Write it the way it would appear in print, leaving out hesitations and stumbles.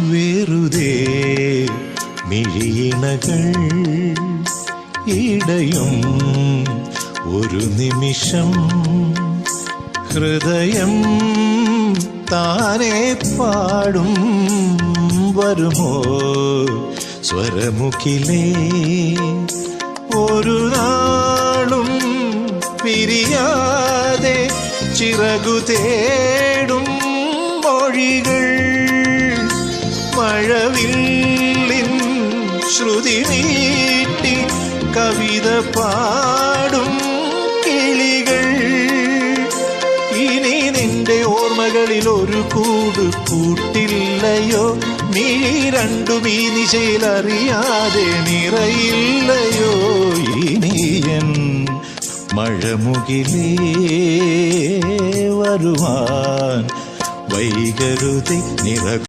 വെറുതെ മിഴിയിണകൾ ഇടയും ഒരു നിമിഷം ഹൃദയം താനെ പാടും വരുമോ സ്വരമുഖിലേ ഒരു നാളും പിരിയാതെ ചിറകു തേടും മൊഴികൾ മഴവില്ലിൻ ശ്രുതി നീട്ടി കവിത പാടും കിളികൾ ഇനി നിന്റെ ഓർമ്മകളിൽ ഒരു കൂട് കൂട്ടില്ലയോ നീ രണ്ടും ഈ ദിശയിൽ അറിയാതെ നിറയില്ലയോ ഇനിയൻ മഴമുകിലേ വരുവാൻ വൈകരുതി നിറ